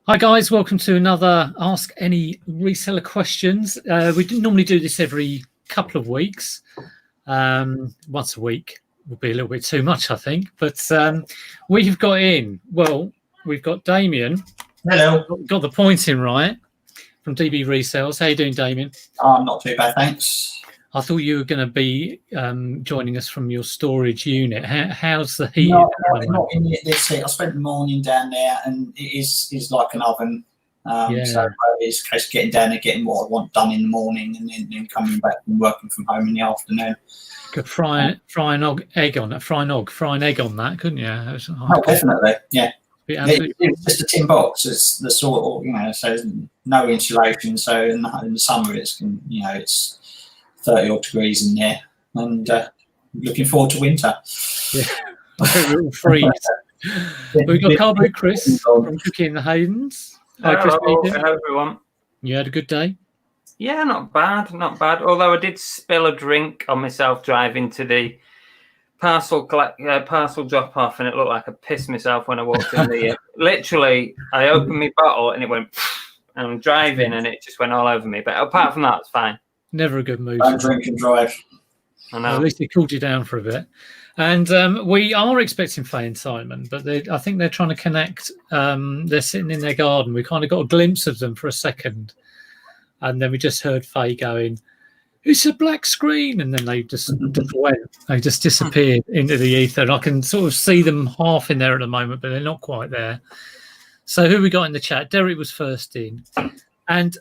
Hi guys, welcome to another Ask Any Reseller Questions. We normally do this every couple of weeks. Once a week would be a little bit too much, I think. But we've got Damien. Hello. Got the pointing right from DB Resales. How you doing, Damien? Not too bad, thanks. I thought you were going to be joining us from your storage unit. How's the heat? Not in this heat. I spent the morning down there, and it is like an oven. So it's a case of getting down there, getting what I want done in the morning, and then coming back and working from home in the afternoon. Could fry an egg on that, couldn't you? Oh, definitely, yeah. It's just a tin box. It's the sort of, so there's no insulation. So in the summer, it's 30 odd degrees in there, and looking forward to winter. Yeah, it will freeze. We've got Carbo Chris from Cookie in the Haydens. Hi, Chris. Hello, everyone. You had a good day? Yeah, not bad. Although I did spill a drink on myself driving to the parcel drop off, and it looked like I pissed myself when I walked in the. Literally, I opened my bottle and it went, and I'm driving and it just went all over me. But apart from that, it's fine. Never a good move. Don't drink and drive. I know. Well, at least it cooled you down for a bit. And we are expecting Faye and Simon, but I think they're trying to connect. They're sitting in their garden. We kind of got a glimpse of them for a second. And then we just heard Faye going, "It's a black screen." And then they just went. They just disappeared into the ether. And I can sort of see them half in there at the moment, but they're not quite there. So who we got in the chat? Derek was first in. And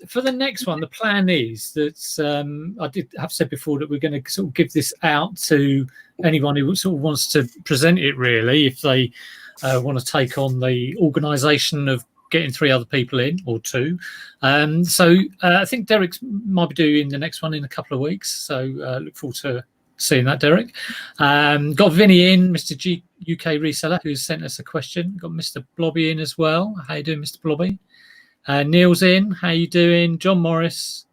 for the next one, the plan is that I did have said before that we're going to sort of give this out to anyone who sort of wants to present it, really, if they want to take on the organisation of getting 3 other people in or 2. So I think Derek might be doing the next one in a couple of weeks. So look forward to seeing that, Derek. Got Vinny in, Mr. UK Reseller, who's sent us a question. Got Mr. Blobby in as well. How you doing, Mr. Blobby? Neil's in. How you doing? John Morris,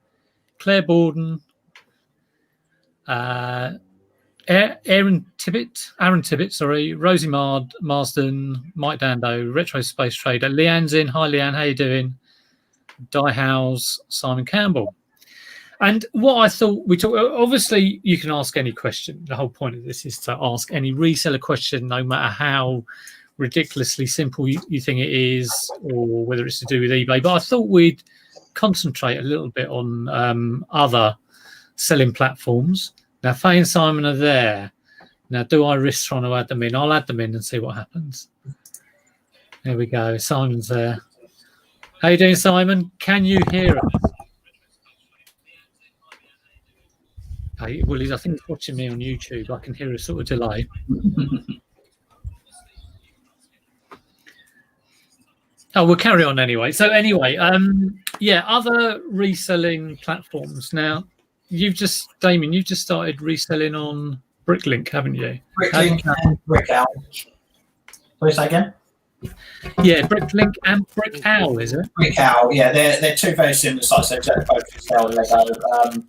Claire Borden, Aaron Tibbett, sorry, Rosie Marsden, Mike Dando, Retro Space Trader, Leanne's in. Hi, Leanne. How you doing? Die Howes, Simon Campbell. And what I thought we talked, obviously you can ask any question. The whole point of this is to ask any reseller question, no matter how ridiculously simple you think it is, or whether it's to do with eBay. But I thought we'd concentrate a little bit on other selling platforms. Now, Faye and Simon are there. Now, do I risk trying to add them in? I'll add them in and see what happens. There we go. Simon's there. How you doing, Simon? Can you hear us? Well, I think he's watching me on YouTube. I can hear a sort of delay. Oh, we'll carry on anyway. So anyway, other reselling platforms. Now, Damien, you've just started reselling on Bricklink, haven't you? Bricklink and Brickowl. What say again? Yeah, Bricklink and Brickowl, is it? Brickowl, yeah, they're 2 very similar sites. They're both sell Lego.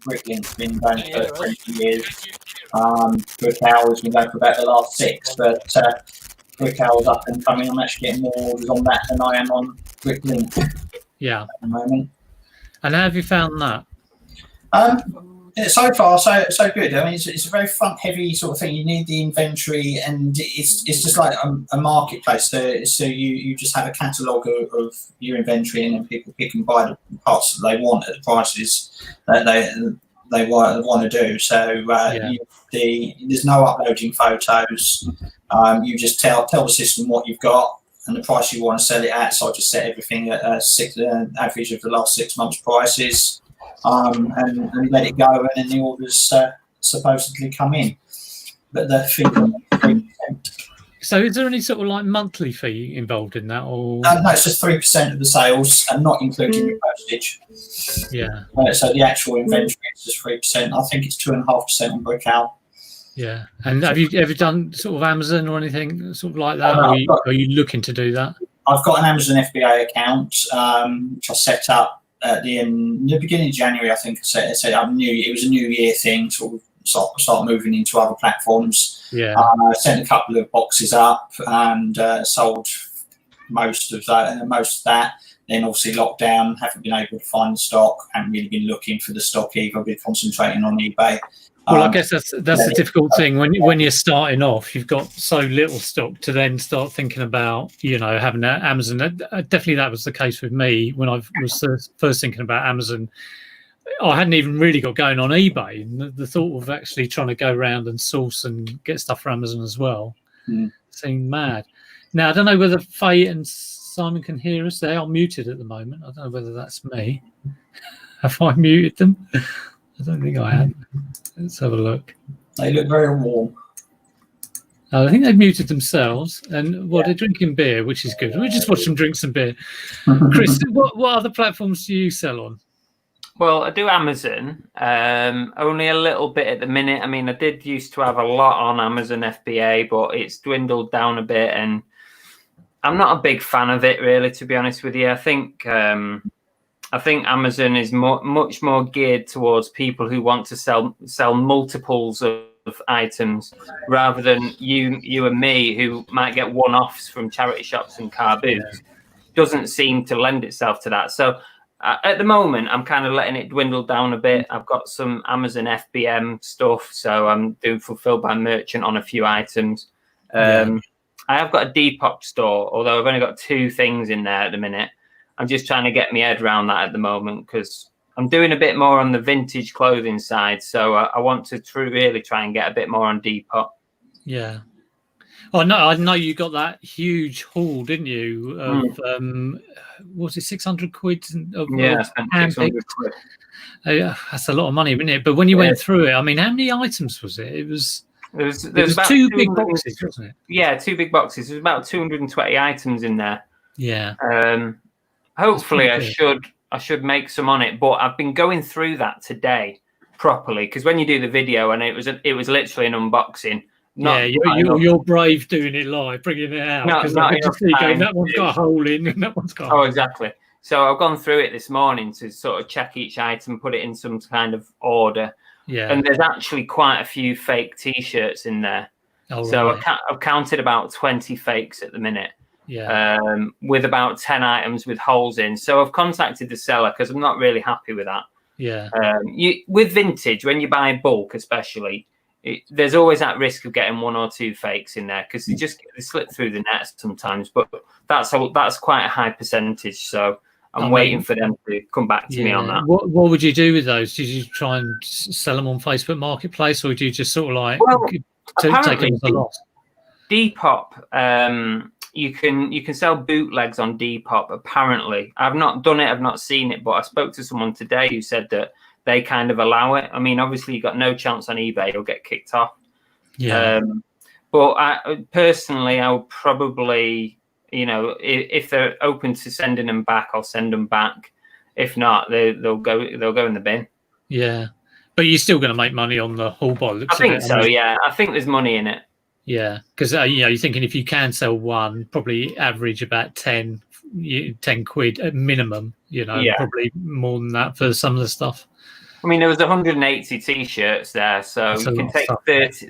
Bricklink's been going for 20 years. Brickowl has been going for about the last 6, but Brickowl's up and coming. I'm actually getting more orders on that than I am on Bricklink. Yeah. At the moment. And how have you found that? So far, so good. I mean, it's a very front-heavy sort of thing. You need the inventory, and it's just like a marketplace. So you just have a catalogue of your inventory, and then people pick and buy the parts that they want at the prices that they want to do. So there's no uploading photos. You just tell the system what you've got and the price you want to sell it at. So I just set everything at average of the last 6 months' prices. And let it go, and then the orders supposedly come in. But the fee is 3%. So is there any sort of like monthly fee involved in that? Or no, it's just 3% of the sales, and not including the postage. Yeah. So the actual inventory is just 3%. I think it's 2.5% on Brickowl. Yeah. And have you ever done sort of Amazon or anything sort of like that? Are you looking to do that? I've got an Amazon FBA account, which I set up at the beginning of January. I think I set up it was a New Year thing, sort of start moving into other platforms. Yeah. I sent a couple of boxes up and sold most of that. Then obviously lockdown, haven't been able to find the stock, haven't really been looking for the stock either. I've been concentrating on eBay. Well, I guess that's the difficult thing when you're starting off. You've got so little stock to then start thinking about, having Amazon. Definitely, that was the case with me when I was first thinking about Amazon. I hadn't even really got going on eBay, and the thought of actually trying to go around and source and get stuff for Amazon as well seemed mad. Now, I don't know whether Faye and Simon can hear us. They are muted at the moment. I don't know whether that's me. Have I muted them? I don't think I have. Let's have a look. They look very warm. I think they've muted themselves, and they're drinking beer, which is good. We just watch them drink some beer. Chris, what other platforms do you sell on? Well, I do Amazon, only a little bit at the minute. I mean, I did used to have a lot on Amazon FBA, but it's dwindled down a bit, and I'm not a big fan of it, really, to be honest with you. I think Amazon is much more geared towards people who want to sell multiples of items, rather than you and me, who might get one-offs from charity shops and car boots. Doesn't seem to lend itself to that. So at the moment, I'm kind of letting it dwindle down a bit. I've got some Amazon FBM stuff, so I'm doing fulfilled by merchant on a few items. I have got a Depop store, although I've only got 2 things in there at the minute. I'm just trying to get my head around that at the moment, because I'm doing a bit more on the vintage clothing side. So I want to really try and get a bit more on Depop. Yeah. Oh, no, I know you got that huge haul, didn't you? Of, was it 600 quid? I spent 600 quid. That's a lot of money, isn't it? But when you went through it, I mean, how many items was it? It was about 2 big boxes, wasn't it? Yeah, 2 big boxes. There's about 220 items in there. Yeah. Hopefully, I should make some on it. But I've been going through that today properly, because when you do the video, and it was literally an unboxing. You're brave doing it live, bringing it out. Because that one's got a hole in, and that one's got. Oh, exactly. So I've gone through it this morning to sort of check each item, put it in some kind of order. Yeah. And there's actually quite a few fake T-shirts in there. Oh, so right. I've counted about 20 fakes at the minute. Yeah. With about 10 items with holes in. So I've contacted the seller, because I'm not really happy with that. Yeah. With vintage, when you buy bulk, especially, there's always that risk of getting 1 or 2 fakes in there, because they slip through the net sometimes. But that's quite a high percentage. So I'm waiting for them to come back to me on that. What would you do with those? Did you try and sell them on Facebook Marketplace, or do you just sort of take them as a loss? Depop, you can sell bootlegs on Depop. Apparently, I've not done it. I've not seen it, but I spoke to someone today who said that they kind of allow it. I mean, obviously, you've got no chance on eBay; you'll get kicked off. Yeah. But personally, I would probably, if they're open to sending them back, I'll send them back. If not, they'll go in the bin. Yeah, but you're still going to make money on the whole by the looks of it. I think so. Yeah, I think there's money in it. Yeah, because you're thinking if you can sell one, probably average about 10 quid at minimum. Probably more than that for some of the stuff. I mean, there was 180 T-shirts there, so you can take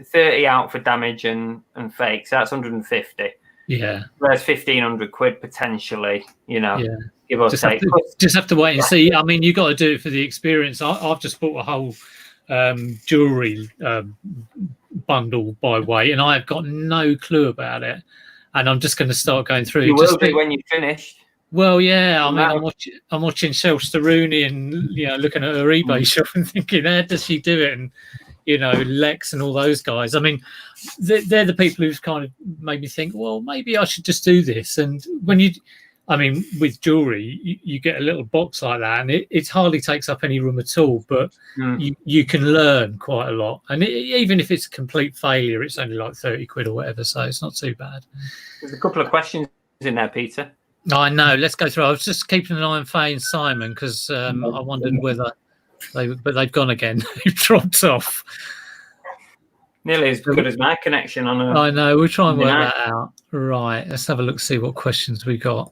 30 out for damage and fakes. That's 150. Yeah, there's 1,500 quid potentially. Give or take. Just have to wait and see. I mean, you got to do it for the experience. I've just bought a whole jewelry bundle by weight, and I've got no clue about it. And I'm just going to start going through. You will do when you're finished. Well, yeah. I mean, I'm watching Chelsea Rooney and looking at her eBay shop and thinking, how does she do it? And Lex and all those guys. I mean, they're the people who've kind of made me think, well, maybe I should just do this. And with jewelry, you get a little box like that, and it hardly takes up any room at all. But you can learn quite a lot, and even if it's a complete failure, it's only like 30 quid or whatever, so it's not too bad. There's a couple of questions in there, Peter. I know. Let's go through. I was just keeping an eye on Faye and Simon, because I wondered whether they've gone again. They've dropped off. Nearly as good as my connection on. I know. We'll try and work that out. Right. Let's have a look. See what questions we got.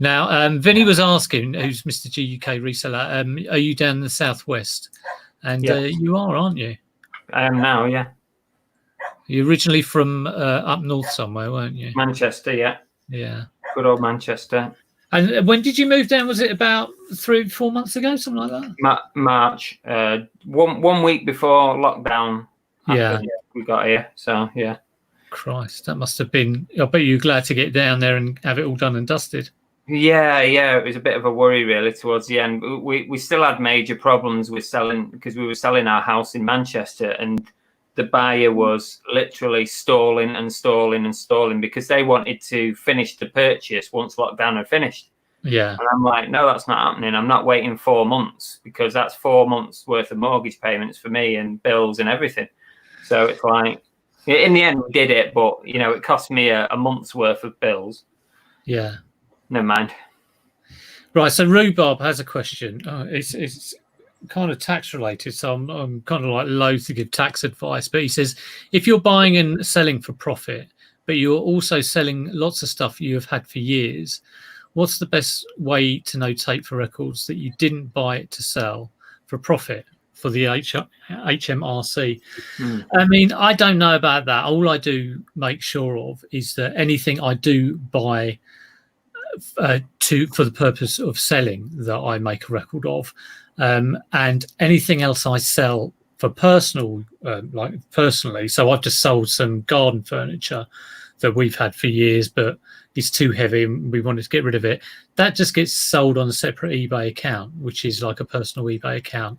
Now, Vinny was asking, who's Mr. GUK reseller, are you down in the southwest? And you are, aren't you? I am now. Yeah. You're originally from up north somewhere, weren't you? Manchester. Yeah. Yeah. Good old Manchester. And when did you move down? Was it about 3-4 months ago, something like that? March. One week before lockdown happened, Yeah. we got here. So yeah. Christ, that must have been. I bet you're glad to get down there and have it all done and dusted. Yeah, it was a bit of a worry really towards the end. We still had major problems with selling because we were selling our house in Manchester, and the buyer was literally stalling because they wanted to finish the purchase once lockdown had finished. Yeah. And I'm like, no, that's not happening. I'm not waiting 4 months because that's 4 months worth of mortgage payments for me and bills and everything. So it's like, in the end, we did it, but it cost me a month's worth of bills. Yeah. Never mind. Right. So Rhubarb has a question. It's kind of tax related, so I'm kind of like loath to give tax advice. But he says, if you're buying and selling for profit, but you're also selling lots of stuff you have had for years, what's the best way to notate for records that you didn't buy it to sell for profit for the HMRC? I mean, I don't know about that. All I do make sure of is that anything I do buy for the purpose of selling that I make a record of, and anything else I sell for personally. So I've just sold some garden furniture that we've had for years, but it's too heavy and we wanted to get rid of it. That just gets sold on a separate eBay account, which is like a personal eBay account.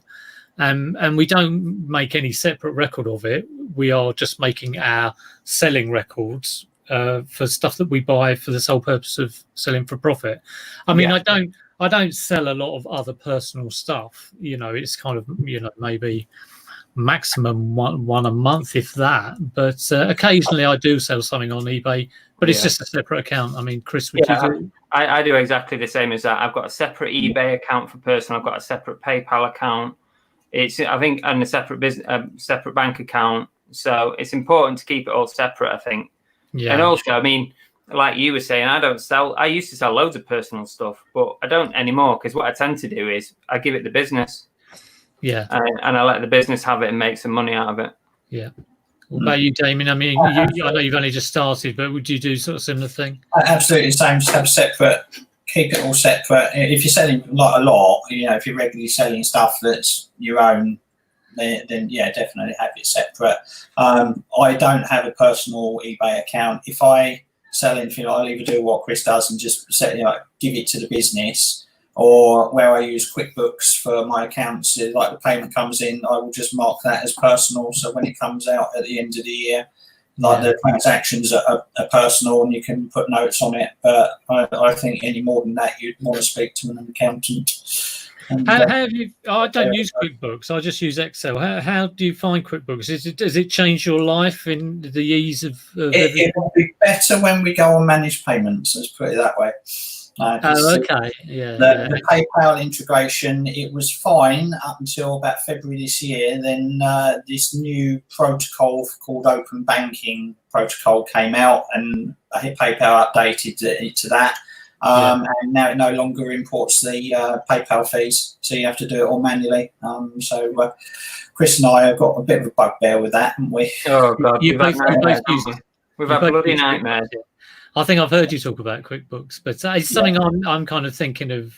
And we don't make any separate record of it. We are just making our selling records for stuff that we buy for the sole purpose of selling for profit. I mean, I don't sell a lot of other personal stuff. It's kind of maybe maximum one a month, if that. But occasionally I do sell something on eBay, but it's just a separate account. I mean, Chris, would you do? I do exactly the same as that. I've got a separate eBay account for personal. I've got a separate PayPal account. And a separate bank account. So it's important to keep it all separate, I think. Yeah. And also, I mean, like you were saying, I used to sell loads of personal stuff, but I don't anymore because what I tend to do is I give it the business. Yeah. And I let the business have it and make some money out of it. Yeah. What about you, Damien? I mean, I know you've only just started, but would you do sort of similar thing? Absolutely the same. Just have separate. Keep it all separate. If you're selling like a lot, if you're regularly selling stuff that's your own, then yeah, definitely have it separate. I don't have a personal eBay account. If I sell anything, I'll either do what Chris does and just give it to the business, or where I use QuickBooks for my accounts, like the payment comes in, I will just mark that as personal. So when it comes out at the end of the year, the transactions are personal and you can put notes on it. But I think any more than that, you'd want to speak to an accountant. How have you? I don't use QuickBooks. I just use Excel. How do you find QuickBooks? Does it change your life in the ease of it will be better when we go on managed payments. Let's put it that way. Okay. The PayPal integration, it was fine up until about February this year. Then this new protocol called Open Banking protocol came out, and PayPal updated it to that. And now it no longer imports the PayPal fees, so you have to do it all manually. So Chris and I have got a bit of a bugbear with that, haven't we? Oh God, we've had bloody nightmares. I think I've heard you talk about QuickBooks, but it's something I'm kind of thinking of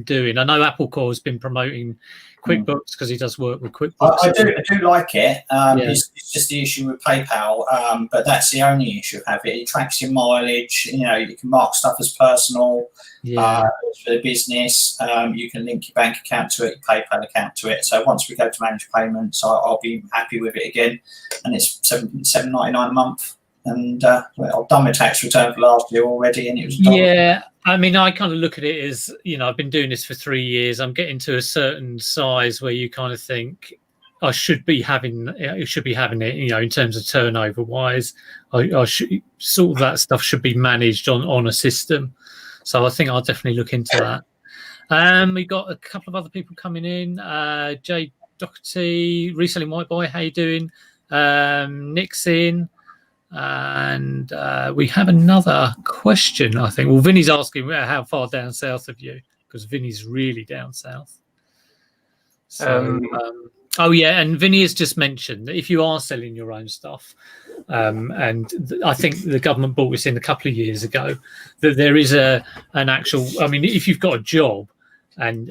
doing. I know Apple Core has been promoting QuickBooks because he does work with QuickBooks. I do like it. It's just the issue with PayPal, but that's the only issue of it. It tracks your mileage. You can mark stuff as personal for the business. You can link your bank account to it, your PayPal account to it. So once we go to managed payments, I'll be happy with it again, and it's $7.99 a month. And I've done my tax return for last year already, and it was done. Yeah. I mean, I kind of look at it as, I've been doing this for 3 years. I'm getting to a certain size where you kind of think I should be having it, in terms of turnover wise. I should sort of that stuff should be managed on a system. So I think I'll definitely look into that. We've got a couple of other people coming in. Jay Doherty, Reselling White Boy, how you doing? Nick's in. And we have another question, I think. Well, Vinny's asking how far down south of you, because Vinny's really down south. So, and Vinny has just mentioned that if you are selling your own stuff, I think the government brought this in a couple of years ago, that there is an actual. I mean, if you've got a job and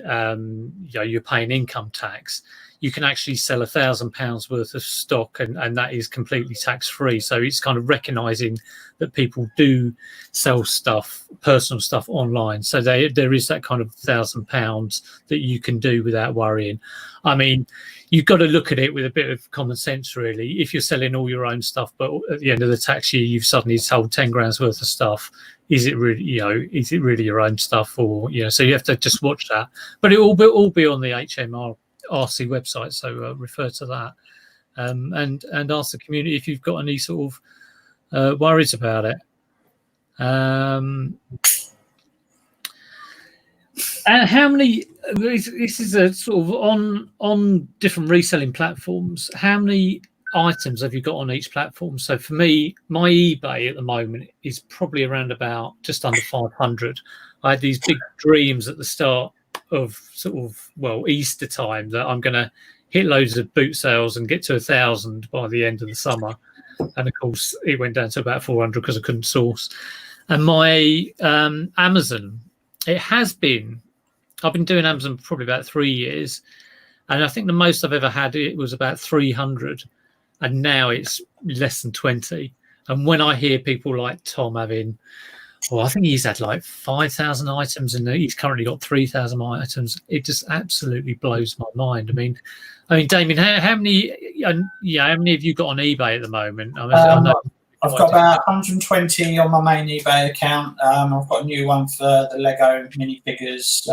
you're paying income tax, you can actually sell £1,000 worth of stock, and that is completely tax free. So it's kind of recognising that people do sell stuff, personal stuff online. So there is that kind of £1,000 that you can do without worrying. I mean, you've got to look at it with a bit of common sense, really. If you're selling all your own stuff, but at the end of the tax year you've suddenly sold 10 grand's worth of stuff, is it really, is it really your own stuff? Or so you have to just watch that. But it will all be on the HMRC website, so refer to that, and ask the community if you've got any sort of worries about it. And how many? This is a sort of on different reselling platforms. How many items have you got on each platform? So for me, my eBay at the moment is probably around about just under 500. I had these big dreams at the start of Easter time that I'm going to hit loads of boot sales and get to 1,000 by the end of the summer, and of course it went down to about 400 because I couldn't source. And my Amazon, I've been doing Amazon for probably about 3 years, and I think the most I've ever had it was about 300, and now it's less than 20. And when I hear people like Tom having, I think he's had like 5,000 items, and he's currently got 3,000 items, it just absolutely blows my mind. I mean, Damien, how many have you got on eBay at the moment? I know I've got about 120 on my main eBay account. I've got a new one for the Lego minifigures.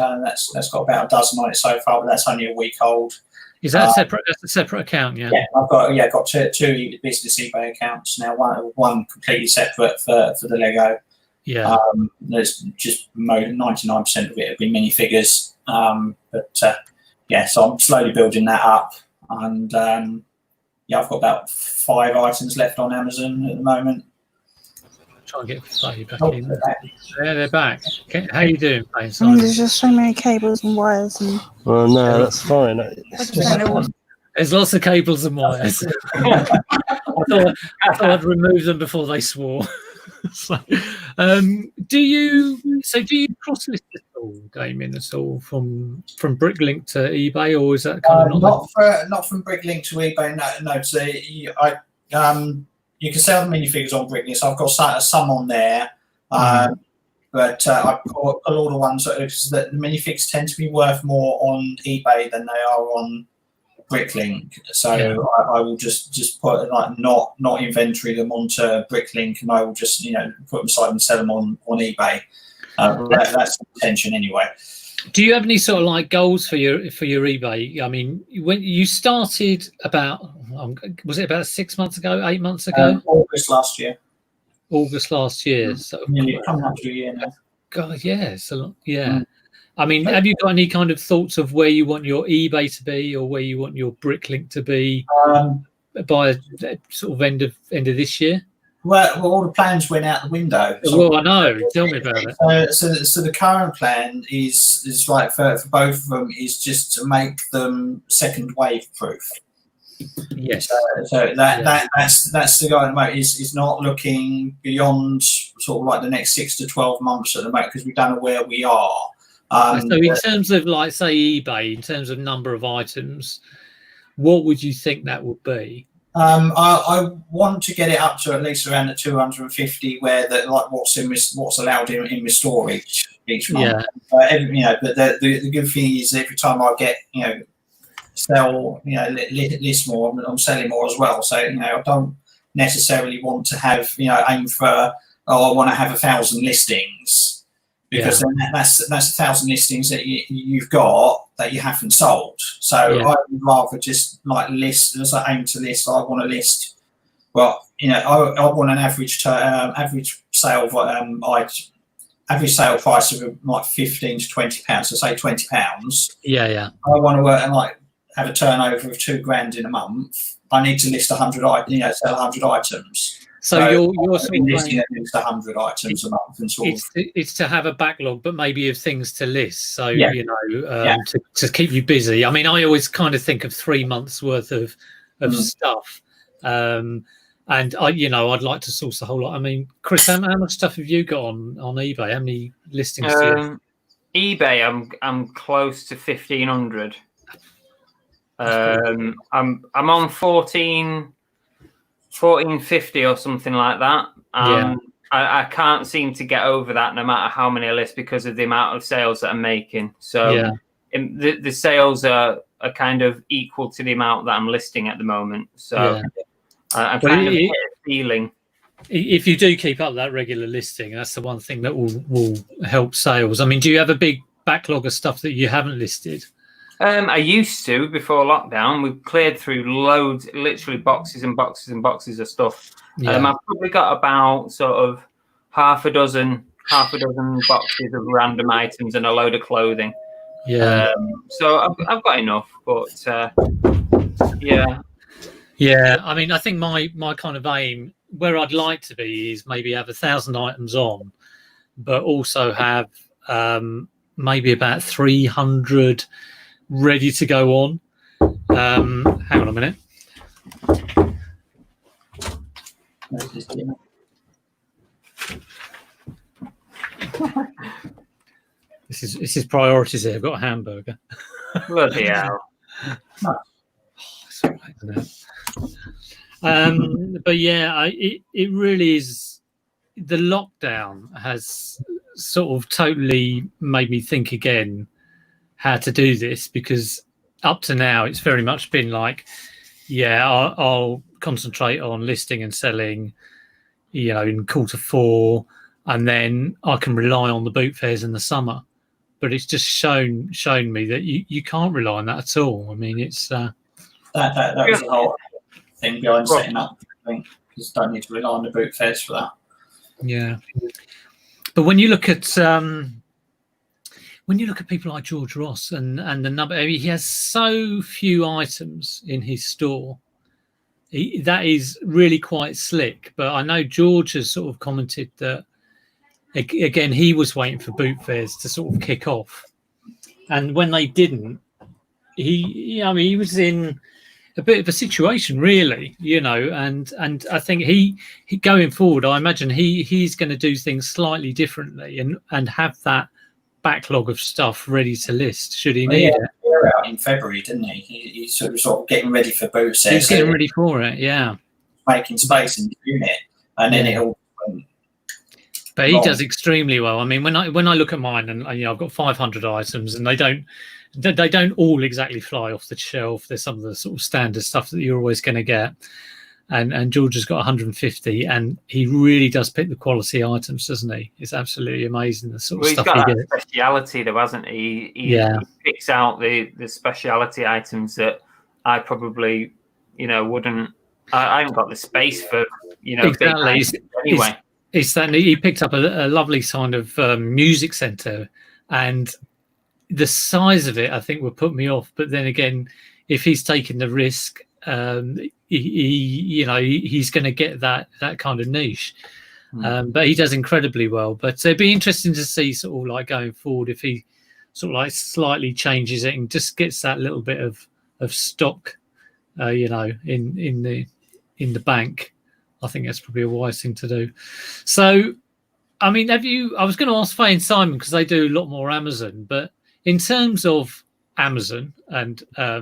That's got about a dozen on it so far, but that's only a week old. Is that separate? That's a separate account, yeah. Yeah, I've got two business eBay accounts now. One completely separate for the Lego. Yeah. There's just 99% of it have been minifigures. So I'm slowly building that up, and I've got about 5 items left on Amazon at the moment. Try and get Faye back in. They're back. Okay. How you doing, Faye? There's just so many cables and wires. Well, no, that's fine. There's lots of cables and wires. I thought I'd remove them before they swore. Do you cross-list at all, Damien, at all from Bricklink to eBay, or is that kind of not from Bricklink to eBay? No. So you can sell the minifigures on Bricklink, so I've got some on there. But I put all the ones because the minifigs tend to be worth more on eBay than they are on Bricklink, so yeah. I will just put not inventory them onto Bricklink, and I will just put them aside and sell them on eBay. That's the intention anyway. Do you have any sort of goals for your eBay? I mean, when you started was it about 6 months ago, 8 months ago? August last year. So coming up to a year now. God, yeah, it's a lot. Yeah. I mean, have you got any kind of thoughts of where you want your eBay to be, or where you want your Bricklink to be by sort of end of this year? Well, all the plans went out the window. Well, I know. Tell me about it. So the current plan is for both of them is just to make them second wave proof. Yes. So that's the guy at the moment is not looking beyond sort of the next 6 to 12 months at the moment, because we don't know where we are. So in terms of say eBay, in terms of number of items, what would you think that would be? I want to get it up to at least around the 250, where what's allowed in my storage each month. Yeah. But the good thing is every time I get sell list more, I'm selling more as well. So I don't necessarily want to have aim for I want to have 1,000 listings. Because then that's 1,000 listings that you've got that you haven't sold. So I would rather just list, as I aim to list. I want to list. Well, I want an average sale average sale price of £15 to £20. So say £20. Yeah. I want to work and have a turnover of £2,000 in a month. I need to list 100 items. Sell 100 items. So you're sort of listing at least 100 items a month, and it's to have a backlog, but maybe of things to list. So to keep you busy. I mean, I always kind of think of 3 months worth of stuff, And I'd like to source a whole lot. I mean, Chris, how much stuff have you got on eBay? How many listings do you have? eBay, I'm close to 1,500. I'm on 1450 or something like that. Yeah. I can't seem to get over that no matter how many I list because of the amount of sales that I'm making. So the sales are kind of equal to the amount that I'm listing at the moment. So I'm kind of hit a feeling. If you do keep up that regular listing, that's the one thing that will help sales. I mean, do you have a big backlog of stuff that you haven't listed? I used to before lockdown. We cleared through loads, literally boxes and boxes and boxes of stuff. I've probably got about sort of half a dozen boxes of random items and a load of clothing. So I've got enough, but Yeah, I mean, I think my kind of aim, where I'd like to be, is maybe have 1,000 items on, but also have maybe about 300 ready to go on. Hang on a minute. This is priorities here. I've got a hamburger. Bloody hell. It's all right, isn't it? But yeah, it really is. The lockdown has sort of totally made me think again how to do this, because up to now it's very much been like, I'll concentrate on listing and selling, in Q4, and then I can rely on the boot fairs in the summer. But it's just shown me that you can't rely on that at all. I mean, it's that was the whole thing behind setting up. I think you just don't need to rely on the boot fairs for that. Yeah, but when you look at people like George Ross and the number, I mean, he has so few items in his store. That is really quite slick. But I know George has sort of commented that, again, he was waiting for boot fairs to sort of kick off, and when they didn't, he was in a bit of a situation, really, and I think he going forward, I imagine he's going to do things slightly differently and have that backlog of stuff ready to list should he need it. Out in February, didn't he? He's sort of getting ready for boot fairs. He's getting ready for it, making space and doing it, and then it all. But he does extremely well. I mean, when I look at mine, and I've got 500 items, and they don't all exactly fly off the shelf. There's some of the sort of standard stuff that you're always going to get, and George has got 150, and he really does pick the quality items, doesn't he? It's absolutely amazing the sort of stuff he gets. He's got that speciality, though, hasn't he? He picks out the speciality items that I probably wouldn't. I haven't got the space for exactly. Big anyway. It's that he picked up a lovely kind of music centre, and the size of it, I think, would put me off. But then again, if he's taking the risk, he's going to get that kind of niche. But he does incredibly well. But it'd be interesting to see sort of like going forward if he sort of like slightly changes it and just gets that little bit of stock, in the bank. I think that's probably a wise thing to do. So, I mean, I was going to ask Faye and Simon, because they do a lot more Amazon, but in terms of Amazon, and I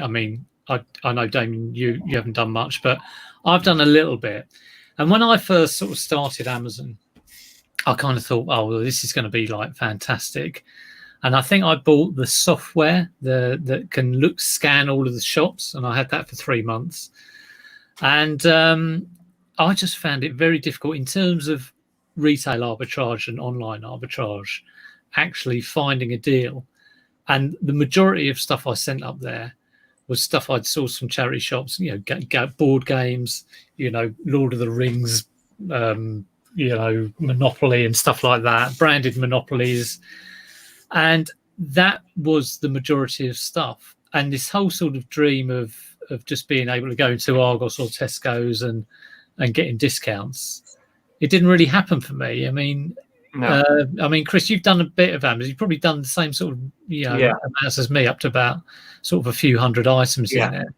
mean, I know, Damien, you haven't done much, but I've done a little bit. And when I first sort of started Amazon, I kind of thought, oh, well, this is going to be like fantastic. And I think I bought the software that can scan all of the shops, and I had that for 3 months. And I just found it very difficult in terms of retail arbitrage and online arbitrage, actually finding a deal. And the majority of stuff I sent up there was stuff I'd sourced from charity shops, board games, Lord of the Rings, Monopoly and stuff like that, branded monopolies. And that was the majority of stuff. And this whole sort of dream of just being able to go into Argos or Tesco's and getting discounts, it didn't really happen for me. I mean, no. Chris, you've done a bit of Amazon. You've probably done the same sort of amounts as me, up to about sort of a few hundred items in there.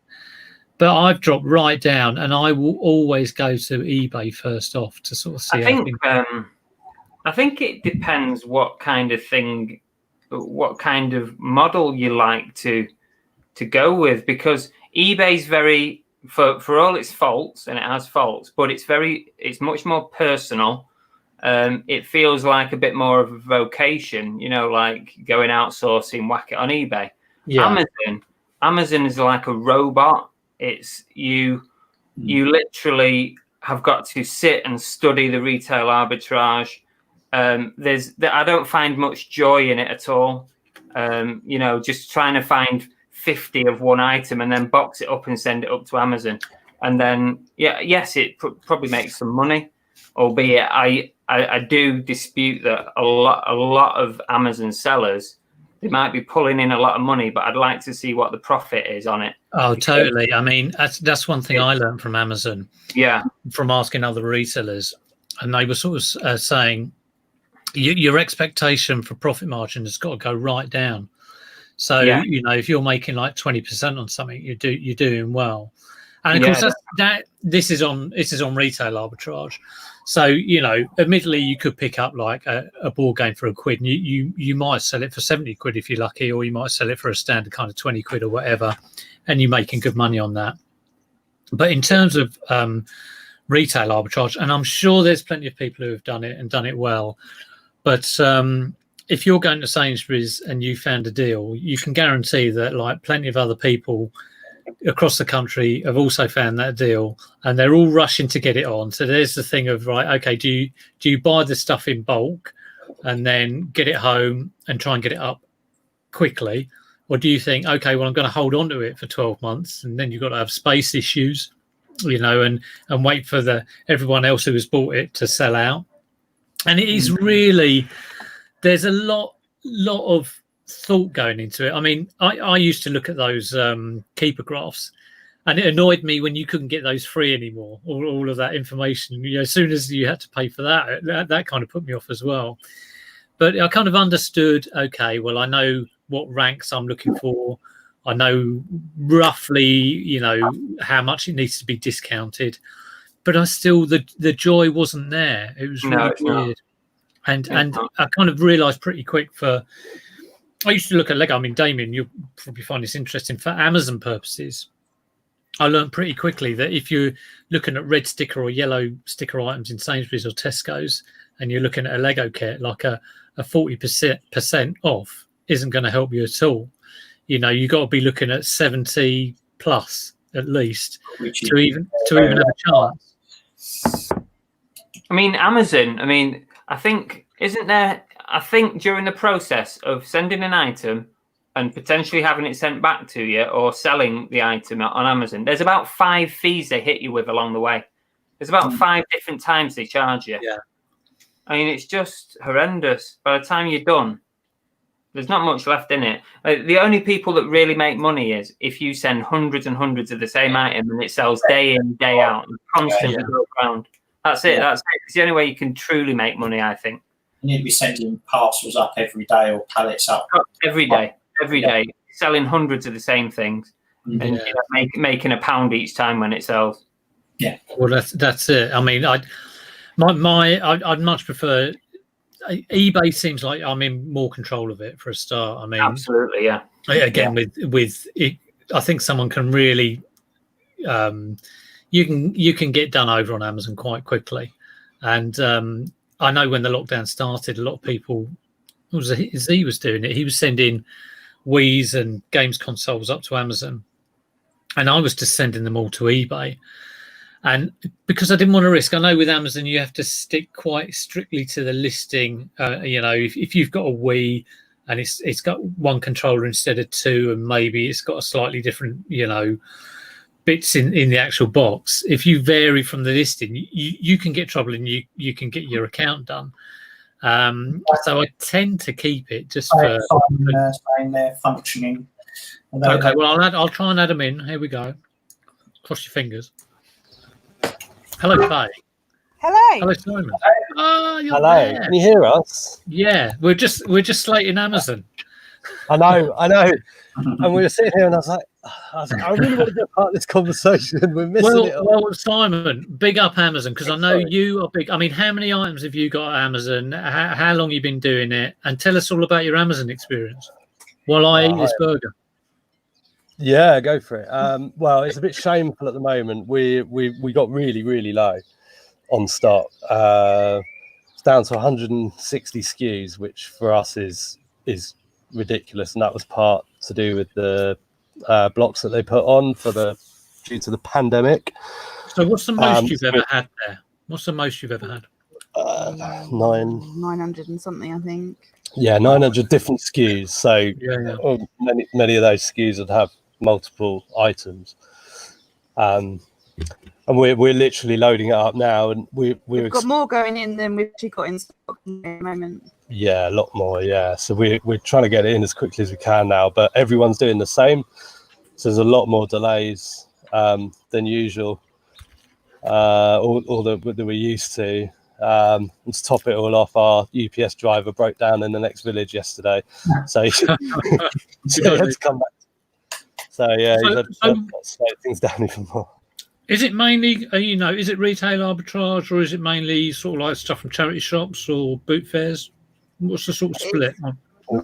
But I've dropped right down, and I will always go to eBay first off to sort of see. I think it depends what kind of model you like to go with, because eBay's very, for all its faults, and it has faults, but it's much more personal. It feels like a bit more of a vocation, like going outsourcing, whack it on eBay. Yeah. Amazon is like a robot. It's you literally have got to sit and study the retail arbitrage. I don't find much joy in it at all. Just trying to find 50 of one item and then box it up and send it up to Amazon. And then, yes, it probably makes some money, albeit I do dispute that a lot of Amazon sellers, they might be pulling in a lot of money, but I'd like to see what the profit is on it. Oh, totally. I mean, that's one thing I learned from Amazon. Yeah. From asking other resellers, and they were sort of saying, your expectation for profit margin has got to go right down. So, if you're making like 20% on something, you're doing well. And of course, this is on retail arbitrage. So, admittedly, you could pick up like a board game for £1, and you might sell it for 70 quid if you're lucky, or you might sell it for a standard kind of 20 quid or whatever, and you're making good money on that. But in terms of retail arbitrage, and I'm sure there's plenty of people who have done it and done it well, but if you're going to Sainsbury's and you found a deal, you can guarantee that like plenty of other people across the country have also found that deal, and they're all rushing to get it on. So there's the thing of, right, okay, do you buy the stuff in bulk and then get it home and try and get it up quickly, or do you think, okay, well, I'm going to hold on to it for 12 months, and then you've got to have space issues, and wait for everyone else who has bought it to sell out. And it is really, there's a lot of thought going into it. I mean, I used to look at those keeper graphs, and it annoyed me when you couldn't get those free anymore, or all of that information. As soon as you had to pay for that kind of put me off as well. But I kind of understood, okay, well, I know what ranks I'm looking for. I know roughly, how much it needs to be discounted. But I still, the joy wasn't there. It was really weird. And I kind of realised pretty quick I used to look at Lego. I mean, Damien, you'll probably find this interesting. For Amazon purposes, I learned pretty quickly that if you're looking at red sticker or yellow sticker items in Sainsbury's or Tesco's, and you're looking at a Lego kit, like a 40% off isn't going to help you at all. You've got to be looking at 70 plus at least to even have a chance. I mean, Amazon, I think, isn't there, I think during the process of sending an item and potentially having it sent back to you or selling the item on Amazon, there's about 5 fees they hit you with along the way. There's about 5 different times they charge you. Yeah. It's just horrendous. By the time you're done, there's not much left in it. The only people that really make money is if you send hundreds and hundreds of the same item and it sells day in, day out, and constantly go around. That's it. That's it. It's the only way you can truly make money, I think. You need to be sending parcels up every day or pallets up. Every day. Selling hundreds of the same things and making £1 each time when it sells. Yeah. Well, that's it. I mean, I'd much prefer. eBay seems like I'm in more control of it for a start. I mean, absolutely, yeah. Again, with it, I think someone can really, you can get done over on Amazon quite quickly. And I know when the lockdown started, a lot of people, Z was doing it. He was sending Wii's and games consoles up to Amazon, and I was just sending them all to eBay. And because I didn't want to risk, I know with Amazon you have to stick quite strictly to the listing. If you've got a Wii and it's got one controller instead of 2, and maybe it's got a slightly different, bits in the actual box. If you vary from the listing, you can get trouble, and you can get your account done. So I tend to keep it just for saying they're functioning. Okay, well I'll try and add them in. Here we go. Cross your fingers. Hello, Faye. Hello. Hello, Simon. Oh, you're Hello. there. Can you hear us? Yeah, we're just slating Amazon. I know. And we were sitting here, and I was like, I really want to get part of this conversation. We're missing it. Well, Simon, big up Amazon, because I know Sorry. you are big. I mean, how many items have you got at Amazon? How long you been doing it? And tell us all about your Amazon experience while I eat this burger. Yeah, go for it. Well, it's a bit shameful at the moment. We got really low on stock. It's down to 160 SKUs, which for us is ridiculous, and that was part to do with the blocks that they put on due to the pandemic. So, what's the most you've ever had there? What's the most you've ever had? 900 and something, I think. Yeah, 900 different SKUs. So many of those SKUs would have multiple items. And we're literally loading it up now, and we've got more going in than we've actually got in stock at the moment. Yeah, a lot more. Yeah, so we're trying to get it in as quickly as we can now, but everyone's doing the same. So there's a lot more delays than usual, or that we're used to. And to top it all off, our UPS driver broke down in the next village yesterday, so he had to come back. So yeah, he's had to slow things down even more. Is it mainly, is it retail arbitrage, or is it mainly sort of like stuff from charity shops or boot fairs? What's the sort of split?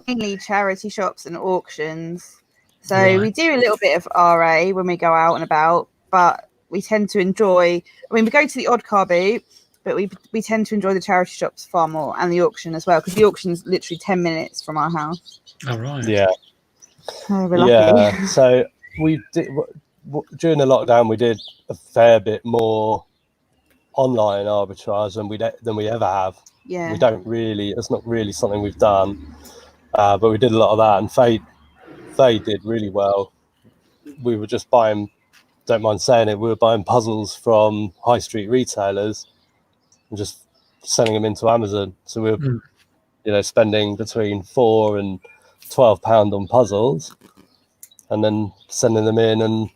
Mainly charity shops and auctions. So we do a little bit of RA when we go out and about, but we tend to enjoy, we go to the odd car boot, but we tend to enjoy the charity shops far more, and the auction as well, because the auction's literally 10 minutes from our house. Oh, right. Yeah. We're lucky. Yeah, so we did, during the lockdown, we did a fair bit more online arbitrage than we ever have. Yeah. We don't really, it's not really something we've done, but we did a lot of that, and Faye did really well. We were just buying, don't mind saying it, we were buying puzzles from high street retailers and just sending them into Amazon. So we were, spending between £4 and £12 on puzzles, and then sending them in, and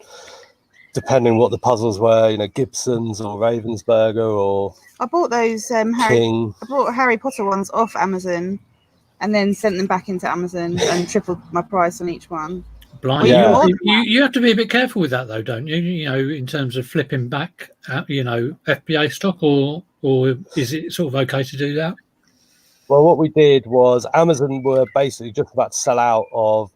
depending what the puzzles were, Gibson's or Ravensburger or I bought those King. I bought Harry Potter ones off Amazon, and then sent them back into Amazon and tripled my price on each one. Blind. Yeah. You have to be a bit careful with that, though, don't you? In terms of flipping back, FBA stock, or is it sort of okay to do that? Well, what we did was Amazon were basically just about to sell out of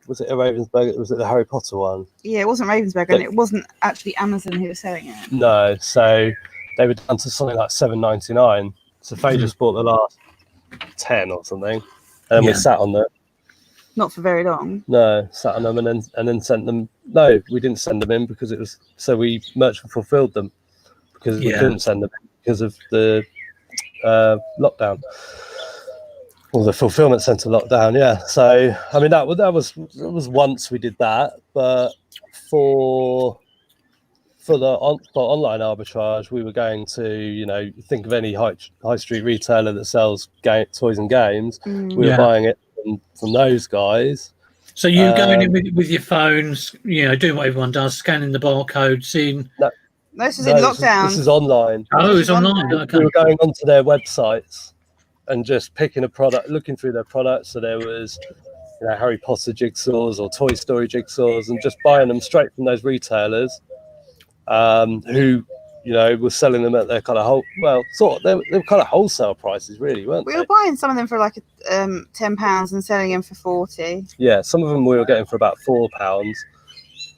was it a Ravensburger? Was it the Harry Potter one? Yeah, it wasn't Ravensburger, and it wasn't actually Amazon who was selling it. No, so they were down to something like $7.99. So Faye just bought the last 10 or something, and then we sat on them. Not for very long. No, sat on them and then sent them. No, we didn't send them in because it was so we merchant fulfilled them because we couldn't send them in because of the lockdown. Or the fulfillment center lockdown, yeah. So I mean that was once we did that, but for online arbitrage, we were going to think of any high street retailer that sells toys and games. We were buying it from those guys. So you going in with your phones, doing what everyone does, scanning the barcode, seeing. No, this is in lockdown. This is online. Oh, it's online. Okay. We were going onto their websites and just picking a product, looking through their products. So there was, Harry Potter jigsaws or Toy Story jigsaws, and just buying them straight from those retailers, who, were selling them at their kind of they were kind of wholesale prices, really, weren't they? We were buying some of them for like £10 and selling them for 40. Yeah, some of them we were getting for about £4.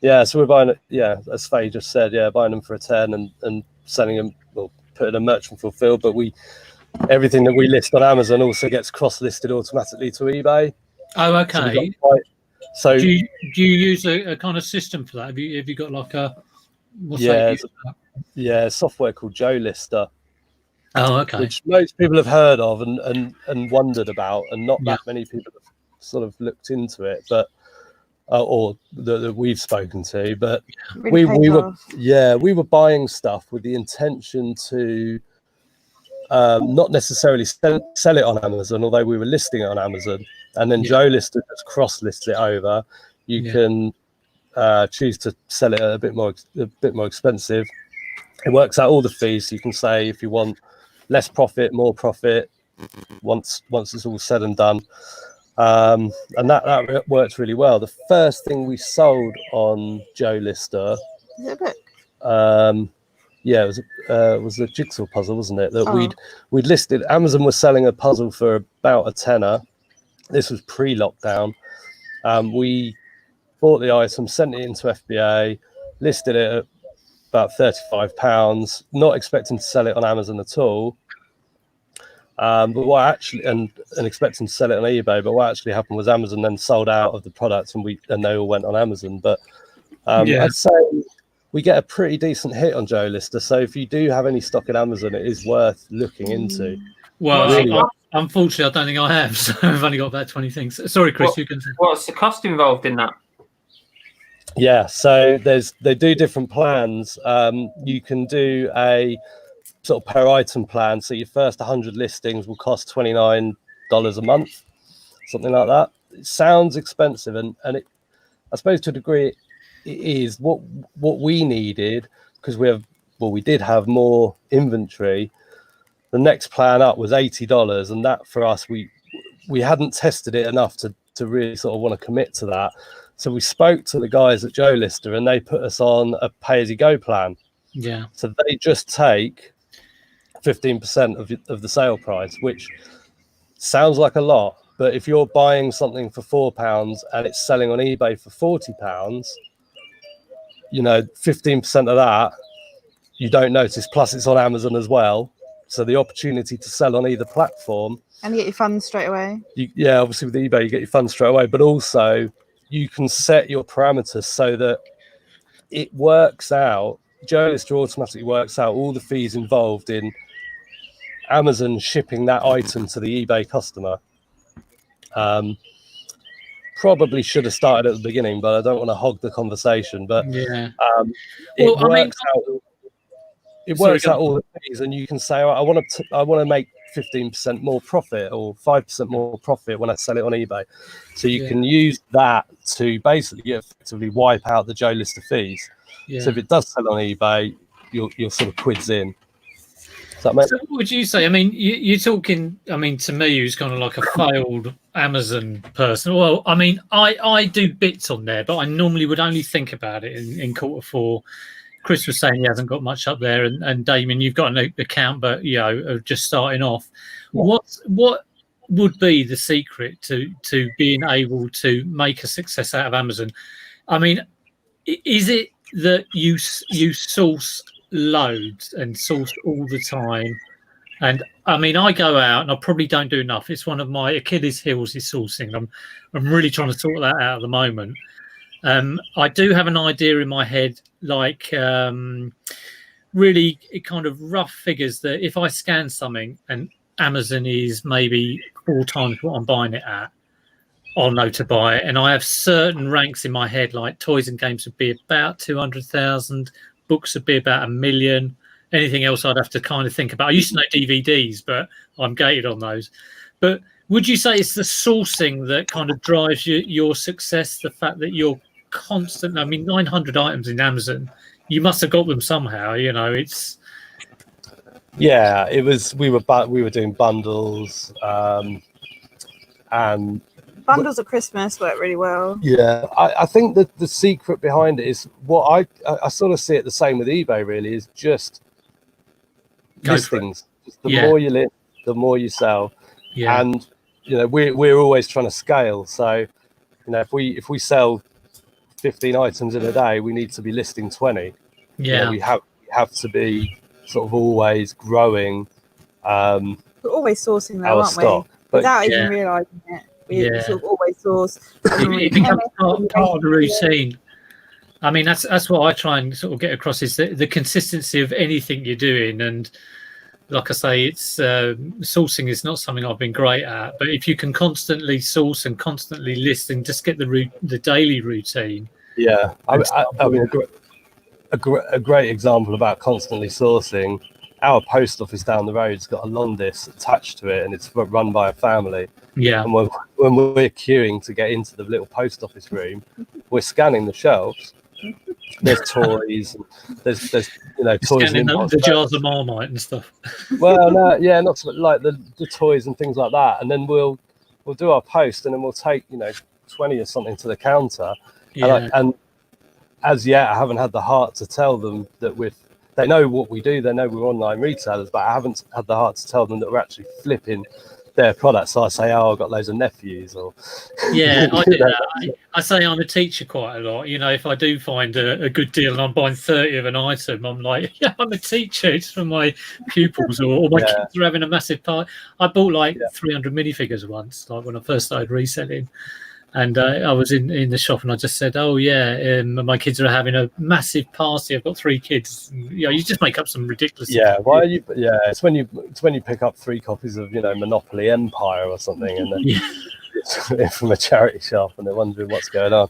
Yeah, so we're buying it. Yeah, as Faye just said, buying them for a 10 and selling them, putting a merchant fulfilled, but everything that we list on Amazon also gets cross-listed automatically to eBay. Oh, okay. So do you use a kind of system for that? Have you got like a software called Joe Lister? Oh, okay. Which most people have heard of and wondered about, and not that many people have sort of looked into it, but or that we've spoken to. But we were buying stuff with the intention to. Not necessarily sell it on Amazon, although we were listing it on Amazon, and then Joe Lister just cross-lists it over. You can choose to sell it at a bit more expensive. It works out all the fees. So you can say if you want less profit, more profit. Once it's all said and done, and that worked really well. The first thing we sold on Joe Lister, is it a book? Yeah, it was a jigsaw puzzle, wasn't it? That we'd listed. Amazon was selling a puzzle for about a tenner. This was pre-lockdown. We bought the item, sent it into FBA, listed it at about £35, not expecting to sell it on Amazon at all. But what actually and expecting to sell it on eBay, but what actually happened was Amazon then sold out of the product, and they all went on Amazon. But I'd say we get a pretty decent hit on Joe Lister. So if you do have any stock at Amazon, it is worth looking into. Well, really unfortunately, I don't think I have. So I've only got about 20 things. Sorry, Chris, you can say. What's the cost involved in that? Yeah, so they do different plans. You can do a sort of per item plan. So your first 100 listings will cost $29 a month, something like that. It sounds expensive, and it, I suppose to a degree it is. What we needed, because we did have more inventory. The next plan up was $80, and that for us, we hadn't tested it enough to really sort of want to commit to that. So we spoke to the guys at Joe Lister, and they put us on a pay-as-you-go plan. Yeah. So they just take 15% of the sale price, which sounds like a lot, but if you're buying something for £4 and it's selling on eBay for £40, 15% of that you don't notice. Plus, it's on Amazon as well, so the opportunity to sell on either platform. And you get your funds straight away. Obviously with eBay you get your funds straight away, but also you can set your parameters so that it works out. Joe Lister automatically works out all the fees involved in Amazon shipping that item to the eBay customer. Probably should have started at the beginning, but I don't want to hog the conversation. But it works out all the fees, and you can say, I want to make 15% more profit or 5% more profit when I sell it on eBay. So you can use that to basically effectively wipe out the Joe Lister fees. So if it does sell on eBay, you're sort of quids in. So what would you say? I mean, you're talking. I mean, to me, who's kind of like a failed Amazon person. Well, I mean, I do bits on there, but I normally would only think about it in Q4. Chris was saying he hasn't got much up there, and Damien, you've got an account, but just starting off. Yeah. What would be the secret to being able to make a success out of Amazon? I mean, is it that you source loads and source all the time? And I mean, I go out and I probably don't do enough. It's one of my Achilles heels is sourcing. I'm really trying to sort that out at the moment. I do have an idea in my head, like really kind of rough figures, that if I scan something and Amazon is maybe 4 times what I'm buying it at, I'll know to buy it. And I have certain ranks in my head, like toys and games would be about 200,000, books would be about 1 million. Anything else I'd have to kind of think about. I used to know DVDs, but I'm gated on those. But would you say it's the sourcing that kind of drives your success, the fact that you're constant? I mean, 900 items in Amazon, you must have got them somehow. It's it was. We were doing bundles, and bundles at Christmas work really well. Yeah, I think that the secret behind it is what I sort of see it the same with eBay. Really, is just listings. The more you list, the more you sell. Yeah. And we're always trying to scale. So if we sell 15 items in a day, we need to be listing 20. Yeah. We have to be sort of always growing. We're always sourcing though, aren't stock. We? Without even realising it. We sort of always source. It becomes part of the routine. I mean, that's what I try and sort of get across, is the consistency of anything you're doing. And like I say, it's sourcing is not something I've been great at, but if you can constantly source and constantly list and just get the daily routine. Yeah, I mean, a great example about constantly sourcing. Our post office down the road's got a Londis attached to it, and it's run by a family. Yeah. And when we're queuing to get into the little post office room, we're scanning the shelves. There's toys. There's toys. Scanning the jars of Marmite and stuff. Well, no, not so, like the toys and things like that. And then we'll we'll do our post, and then we'll take 20 or something to the counter. Yeah. And as yet, I haven't had the heart to tell them that they know what we do, they know we're online retailers, but I haven't had the heart to tell them that we're actually flipping their products. So I say, I've got loads of nephews, or yeah, I do that. I say I'm a teacher quite a lot. If I do find a good deal and I'm buying 30 of an item, I'm like, yeah, I'm a teacher. It's for my pupils, or my kids are having a massive party. I bought 300 minifigures once, like when I first started reselling. And I was in the shop, and I just said, "Oh yeah, my kids are having a massive party. I've got 3 kids." And, you just make up some ridiculous. Yeah, why are you? Yeah, it's when you pick up 3 copies of Monopoly Empire or something, and it's from a charity shop, and they're wondering what's going on.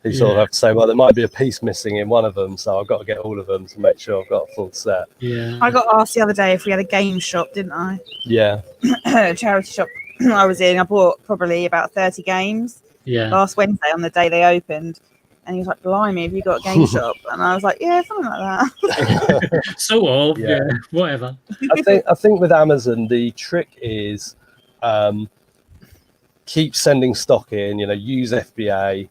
You sort of have to say, well, there might be a piece missing in one of them, so I've got to get all of them to make sure I've got a full set. Yeah, I got asked the other day if we had a game shop, didn't I? Yeah, A charity shop I was in. I bought probably about 30 games. yeah. Last Wednesday on the day they opened, and he was like, "Blimey, have you got a game shop?" And I was like, "Yeah, something like that." So whatever. I think with Amazon the trick is keep sending stock in. Use FBA.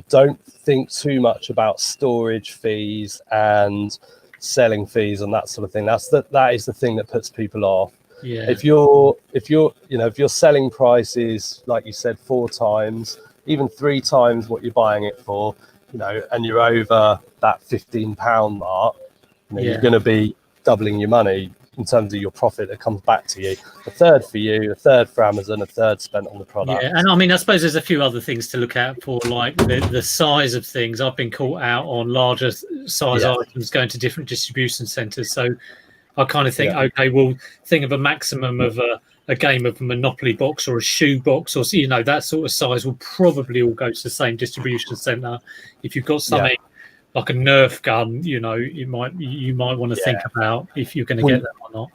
Don't think too much about storage fees and selling fees and that sort of thing. That is the thing that puts people off. Yeah. If your selling price is, like you said, 4 times, even 3 times what you're buying it for, and you're over that £15 mark, you're going to be doubling your money in terms of your profit that comes back to you. A third for you, a third for Amazon, a third spent on the product. Yeah, and I mean, I suppose there's a few other things to look out for, like the size of things. I've been caught out on larger size items going to different distribution centres, so I kind of think, okay, well, think of a maximum of a game of a Monopoly box or a shoe box, or that sort of size will probably all go to the same distribution centre. If you've got something like a Nerf gun, you might want to think about if you're going to get that or not.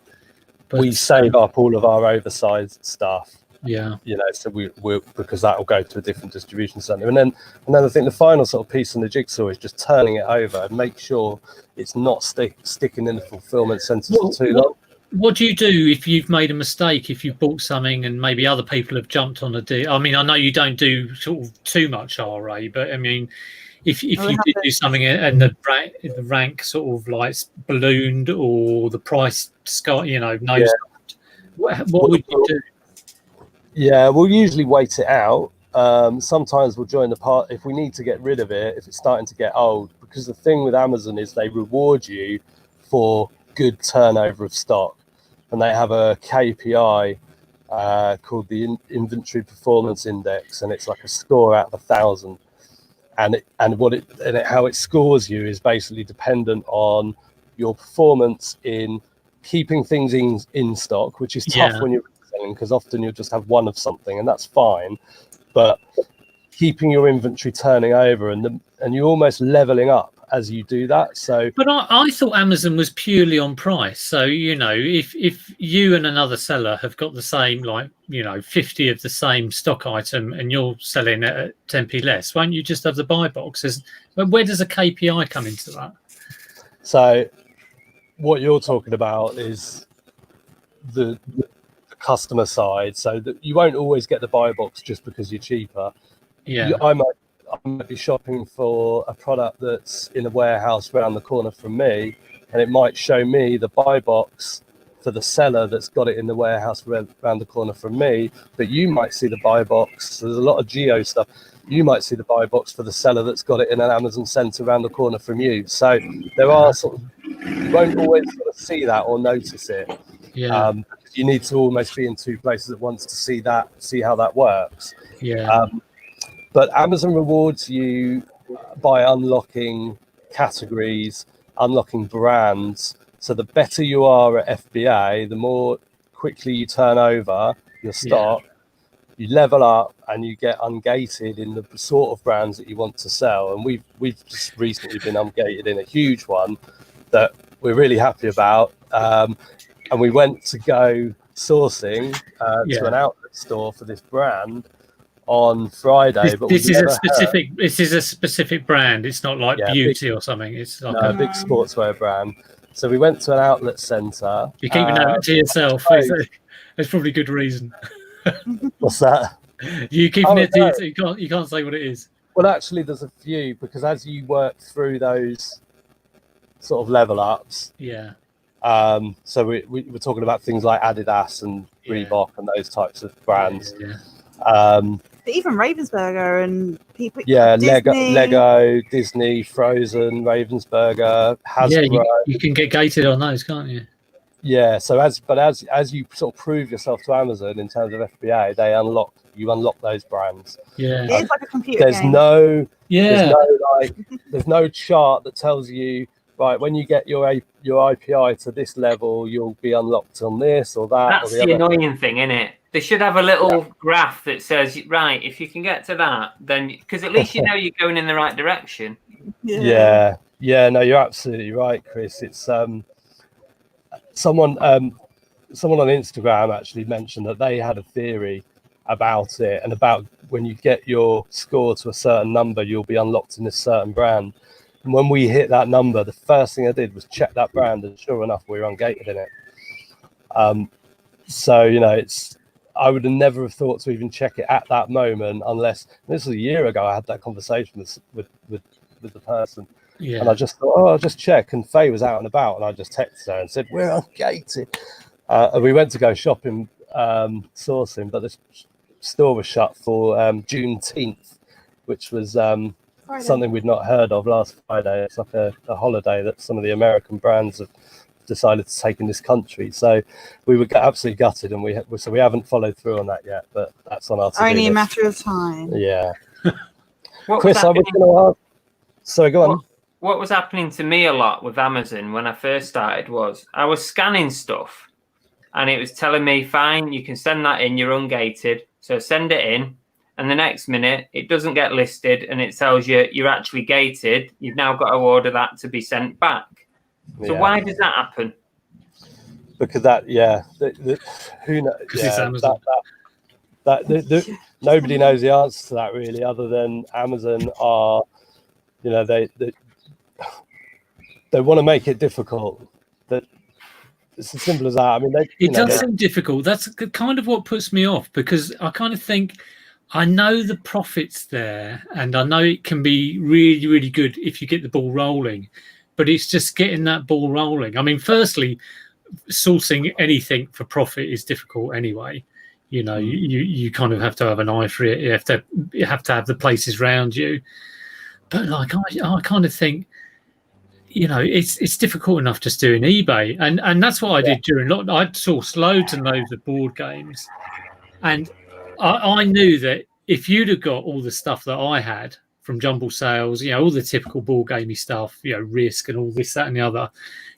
But we save up all of our oversized stuff. Yeah. So we're because that will go to a different distribution center. And then I think the final sort of piece in the jigsaw is just turning it over and make sure it's not sticking in the fulfillment centers for too long. What do you do if you've made a mistake, if you've bought something and maybe other people have jumped on a deal? I mean, I know you don't do sort of too much RA, but I mean, if you did do something and the rank sort of like ballooned or the price nosed, what would you do? Yeah, we'll usually wait it out. Sometimes we'll join the part if we need to get rid of it, if it's starting to get old, because the thing with Amazon is they reward you for good turnover of stock, and they have a KPI called the Inventory Performance Index, and it's like a score out of 1,000. And how it scores you is basically dependent on your performance in keeping things in stock, which is tough when you're selling, because often you'll just have one of something, and that's fine. But keeping your inventory turning over, and you're almost leveling up as you do that. So, but I thought Amazon was purely on price. So if you and another seller have got the same 50 of the same stock item, and you're selling it at 10p less, won't you just have the buy boxes? But where does a KPI come into that? So what you're talking about is the customer side, so that you won't always get the buy box just because you're cheaper. I might be shopping for a product that's in a warehouse around the corner from me, and it might show me the buy box for the seller that's got it in the warehouse around the corner from me, but you might see the buy box. So there's a lot of geo stuff. You might see the buy box for the seller that's got it in an Amazon center around the corner from you. So there are you won't always sort of see that or notice it. Yeah. You need to almost be in 2 places at once to see how that works. Yeah. But Amazon rewards you by unlocking categories, unlocking brands. So the better you are at FBA, the more quickly you turn over your stock, you level up, and you get ungated in the sort of brands that you want to sell. And we've just recently been ungated in a huge one that we're really happy about. And we went to go sourcing to an outlet store for this brand on Friday. This is a specific brand. It's not like beauty or something. It's like a big sportswear brand. So we went to an outlet center. You're keeping that to yourself. There's probably good reason. What's that? You keeping it to you can't say what it is. Well, actually, there's a few, because as you work through those sort of level ups, so we're talking about things like Adidas and Reebok and those types of brands. But even Ravensburger and people. Lego, Disney, Frozen, Ravensburger, Hasbro. You can get gated on those, can't you? Yeah. So as you sort of prove yourself to Amazon in terms of FBA, you unlock those brands. Yeah. It's like a computer game. There's no chart that tells you, right, when you get your IPI to this level, you'll be unlocked on this or that. That's the annoying thing, isn't it? They should have a little graph that says, right, if you can get to that, then, because at least you know you're going in the right direction. Yeah. No, you're absolutely right, Chris. It's someone on Instagram actually mentioned that they had a theory about it, and about when you get your score to a certain number, you'll be unlocked in this certain brand. And when we hit that number, the first thing I did was check that brand, and sure enough, we were ungated in it. So I would have never have thought to even check it at that moment, unless this was a year ago. I had that conversation with the person, and I just thought, I'll just check. And Faye was out and about, and I just texted her and said, we're ungated. And we went to go shopping, sourcing, but the store was shut for Juneteenth, which was something we'd not heard of last Friday. It's like a holiday that some of the American brands have decided to take in this country. So we were absolutely gutted, and we haven't followed through on that yet, but that's on our to-do only list. a matter of time. Yeah. Chris, I was going to ask. Sorry, go on. What was happening to me a lot with Amazon when I first started was I was scanning stuff, and it was telling me, fine, you can send that in, you're ungated, so send it in. And the next minute, it doesn't get listed, and it tells you you're actually gated. You've now got to order that to be sent back. So why does that happen? Because who knows? It's Amazon. Nobody knows the answer to that, really, other than Amazon are, they want to make it difficult. It's as simple as that. I mean, it does seem difficult. That's kind of what puts me off, because I kind of think, I know the profit's there, and I know it can be really, really good if you get the ball rolling, but it's just getting that ball rolling. I mean, firstly, sourcing anything for profit is difficult anyway. You kind of have to have an eye for it. You have to have the places around you. But like, I kind of think, it's difficult enough just doing eBay, and that's what I did during lockdown. I'd sourced loads and loads of board games, and I knew that if you'd have got all the stuff that I had from jumble sales, all the typical board gamey stuff, Risk and all this, that, and the other,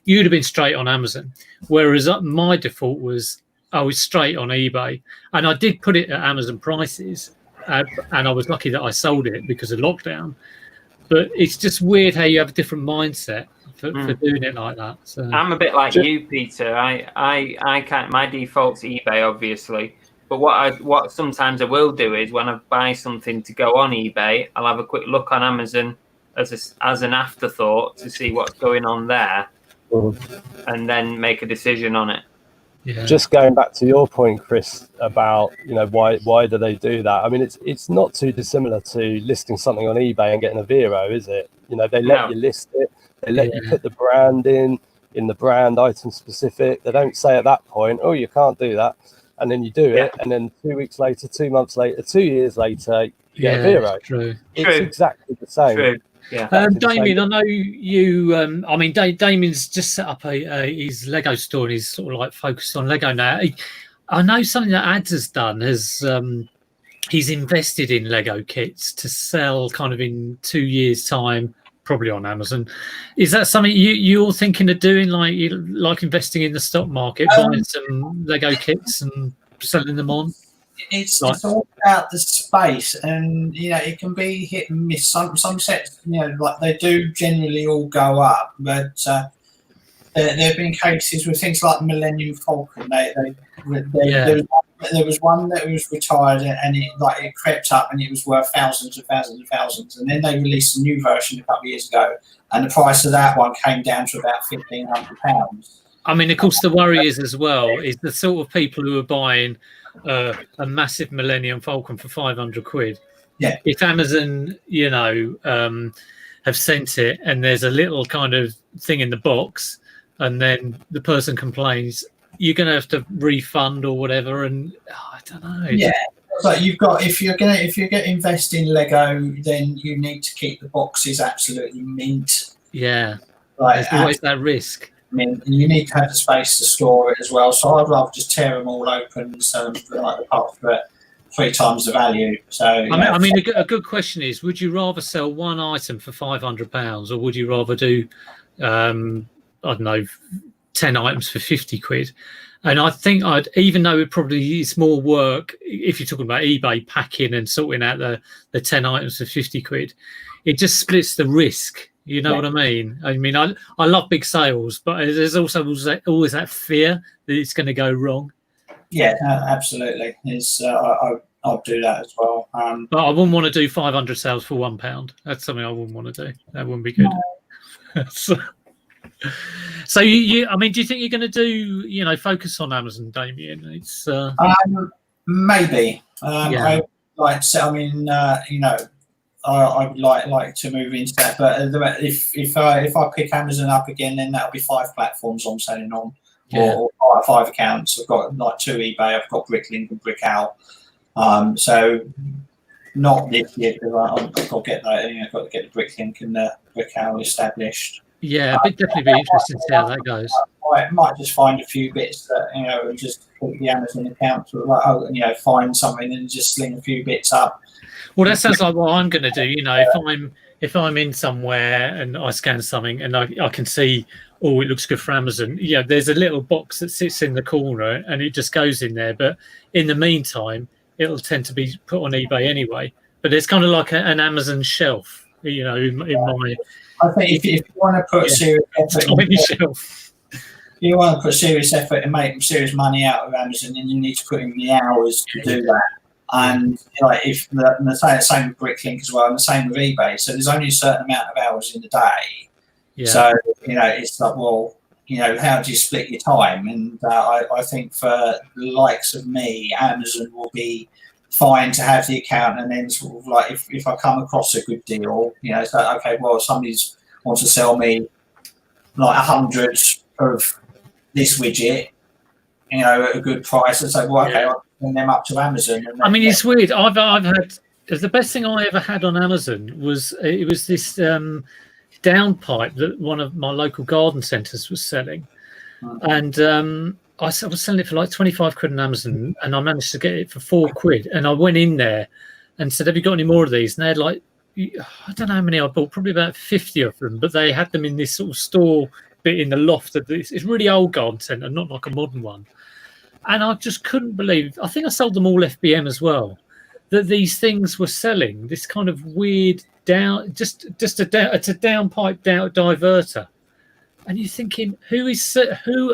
you'd have been straight on Amazon. Whereas my default was I was straight on eBay, and I did put it at Amazon prices, and I was lucky that I sold it because of lockdown. But it's just weird how you have a different mindset for doing it like that. So I'm a bit like you, Peter. I can't. My default's eBay, obviously. But what sometimes I will do is when I buy something to go on eBay, I'll have a quick look on Amazon as an afterthought to see what's going on there, and then make a decision on it. Yeah. Just going back to your point, Chris, about why do they do that? I mean, it's not too dissimilar to listing something on eBay and getting a Vero, is it? They let you list it, they let you put the brand in the brand item specific. They don't say at that point, oh, you can't do that. And then you do it, and then 2 weeks later, 2 months later, 2 years later, you get a Vero. True. It's exactly the same. True. Yeah. Damien, I know you. Damien's just set up his Lego store, and he's sort of like focused on Lego now. I know something that Ads has done he's invested in Lego kits to sell kind of in 2 years' time, probably on Amazon. Is that something you're thinking of doing, like investing in the stock market, buying some Lego kits and selling them on? It's all about the space, and it can be hit and miss. Some sets, like they do generally all go up, but there have been cases with things like Millennium Falcon. There was one that was retired, and it crept up, and it was worth thousands and thousands and thousands. And then they released a new version a couple of years ago, and the price of that one came down to about £1,500. I mean, of course, the worry is as well is the sort of people who are buying a massive Millennium Falcon for 500 quid. Yeah. If Amazon, have sent it and there's a little kind of thing in the box, and then the person complains, you're going to have to refund or whatever. And I don't know. Yeah. So you've got if you're going to invest in Lego, then you need to keep the boxes absolutely mint. Yeah. Like, there's always that risk. I mean, you need to have the space to store it as well. So I'd rather just tear them all open, so like the parts for 3 times the value. So I mean, a good question is: would you rather sell one item for £500, or would you rather do, I don't know, 10 items for 50 quid? And I think even though it probably is more work if you're talking about eBay packing and sorting out the 10 items for 50 quid, it just splits the risk. You know what I mean? I mean, I love big sales, but there's also always that fear that it's going to go wrong. Yeah, absolutely. I'll do that as well. But I wouldn't want to do 500 sales for £1. That's something I wouldn't want to do. That wouldn't be good. No. So you, I mean, do you think you're going to do, focus on Amazon, Damien? It's maybe. Yeah. I would like to move into that, but if I pick Amazon up again, then that'll be 5 platforms I'm selling on, or 5 accounts. I've got like 2 eBay. I've got Bricklink and Brickout. So not this year because I've got to get that. I've got to get the Bricklink and the Brickout established. Yeah, it'd definitely be interesting to see how that goes. I might just find a few bits that and just put the Amazon account, find something and just sling a few bits up. Well, that sounds like what I'm going to do. If I'm in somewhere and I scan something and I can see, it looks good for Amazon. Yeah, there's a little box that sits in the corner and it just goes in there. But in the meantime, it'll tend to be put on eBay anyway. But it's kind of like an Amazon shelf, in my. I think if you want to put serious effort, you want to put serious effort and make serious money out of Amazon, then you need to put in the hours to do that. And if the same with Bricklink as well, and the same with eBay. So there's only a certain amount of hours in the day. Yeah. So it's like, well, how do you split your time? And I think for the likes of me, Amazon will be fine to have the account, and then sort of like if I come across a good deal, it's like, okay, well, somebody wants to sell me like 100 of this widget, at a good price, and say, well, okay, I'll send them up to Amazon. And I mean, it's weird. I've had the best thing I ever had on Amazon was this downpipe that one of my local garden centres was selling, and I was selling it for like 25 quid on Amazon, and I managed to get it for 4 quid. And I went in there and said, have you got any more of these? And they had like, I don't know how many I bought, probably about 50 of them, but they had them in this sort of store bit in the loft of this. It's really old garden centre, not like a modern one. And I just couldn't believe, I think I sold them all FBM as well, that these things were selling this kind of weird it's a downpipe diverter. And you're thinking, who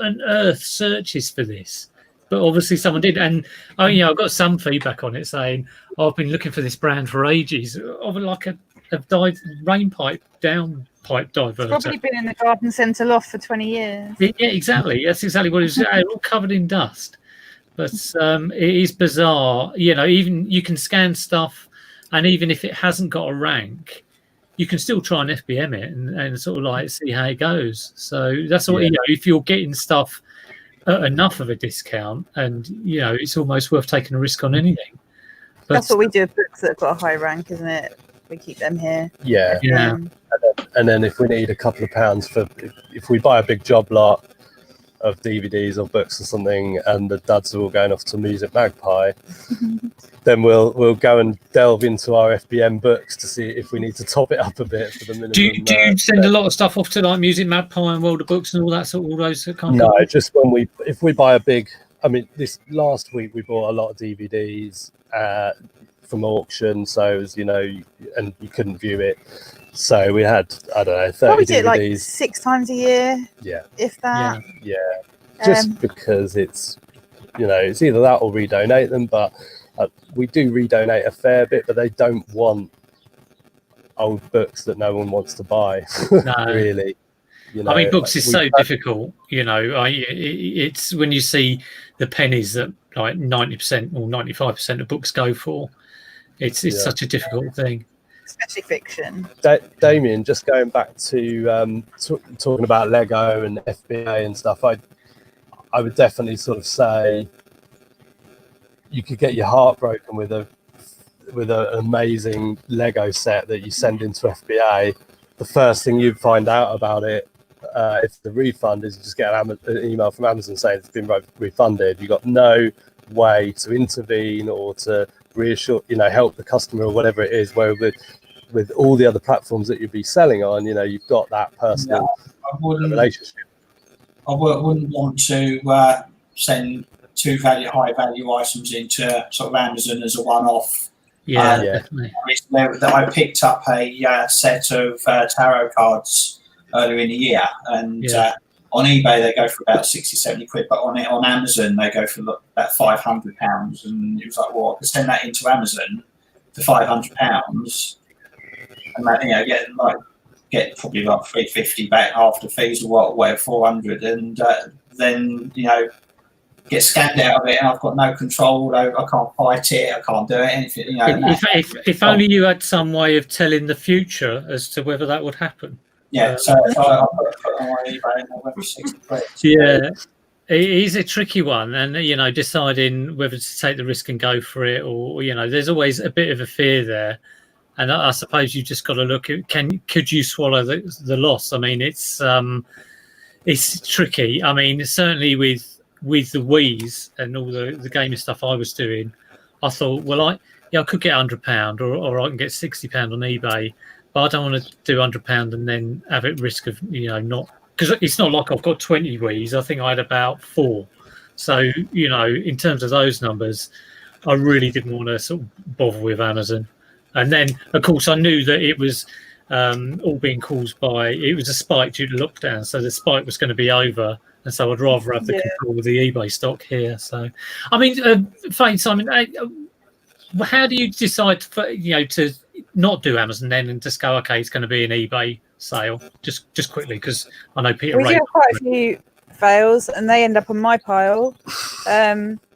on earth searches for this? But obviously someone did. And I got some feedback on it saying, I've been looking for this brand for ages, of like a rainpipe downpipe diverter. It's probably been in the garden centre loft for 20 years. Yeah, exactly. That's exactly what it was. All covered in dust. But it is bizarre. Even you can scan stuff, and even if it hasn't got a rank, you can still try and FBM it and sort of like see how it goes. So that's what, if you're getting stuff at enough of a discount, and it's almost worth taking a risk on anything. But that's what we do with books that have got a high rank, isn't it? We keep them here. Yeah. And then if we need a couple of pounds if we buy a big job lot of DVDs or books or something, and the duds are all going off to Music Magpie, then we'll go and delve into our FBM books to see if we need to top it up a bit for the minimum. Do you send a lot of stuff off to like Music Magpie and World of Books and all that all those kind of? No, just if we buy a big. I mean, this last week we bought a lot of DVDs from auction, so as and you couldn't view it. So we had, I don't know, 30 Probably DVDs. do it like 6 times a year. Yeah. If that. Yeah. Just because it's either that or redonate them. But we do redonate a fair bit, but they don't want old books that no one wants to buy. No. Really. You know, I mean, books is so difficult. You know, it's when you see the pennies that like 90% or 95% of books go for. It's such a difficult thing. Especially fiction. Damien, just going back to talking about Lego and FBA and stuff, I would definitely sort of say you could get your heart broken with an amazing Lego set that you send into FBA. The first thing you'd find out about it, if the refund is, you just get an email from Amazon saying it's been refunded. You've got no way to intervene or to reassure, help the customer or whatever it is. Where with all the other platforms that you'd be selling on, you've got that personal relationship. I wouldn't want to send two high value items into sort of Amazon as a one-off. Definitely. I picked up a set of tarot cards earlier in the year, and on eBay they go for about 60-70 quid, but on Amazon they go for about £500, and it was like, well, I could send that into Amazon for £500, and that, get probably like £350 back after fees or whatever, 400, and then get scammed out of it, and I've got no control. I can't fight it. I can't do it. Anything. If only you had some way of telling the future as to whether that would happen. Yeah. So I put it on my eBay, and I went for 60 quid. Yeah, it is a tricky one, and deciding whether to take the risk and go for it, or there's always a bit of a fear there. And I suppose you just got to look at could you swallow the loss? I mean, it's tricky. I mean, certainly with the Wii's and all the gaming stuff I was doing, I thought, well, I could get £100 or I can get £60 on eBay, but I don't want to do £100 and then have it risk of not, because it's not like I've got 20 Wii's. I think I had about 4. So in terms of those numbers, I really didn't want to sort of bother with Amazon. And then, of course, I knew that it was all being caused by, it was a spike due to lockdown. So the spike was going to be over. And so I'd rather have the control of the eBay stock here. So, I mean, Faye, Simon, how do you decide to not do Amazon then and just go, okay, it's going to be an eBay sale? Just quickly, because I know Peter. We do have quite a few fails, and they end up on my pile.